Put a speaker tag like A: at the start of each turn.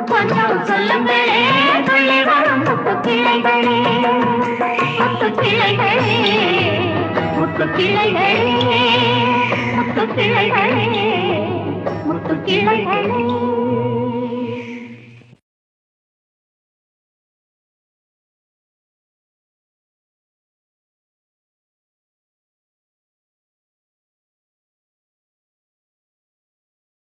A: கொஞ்சம் சொல்லுங்களே துள்ளி வரும் முத்து கிளைகளே முத்து கிளைகளே முத்து கிளைகளே முத்து கிளைகளே முத்து கிளைகளே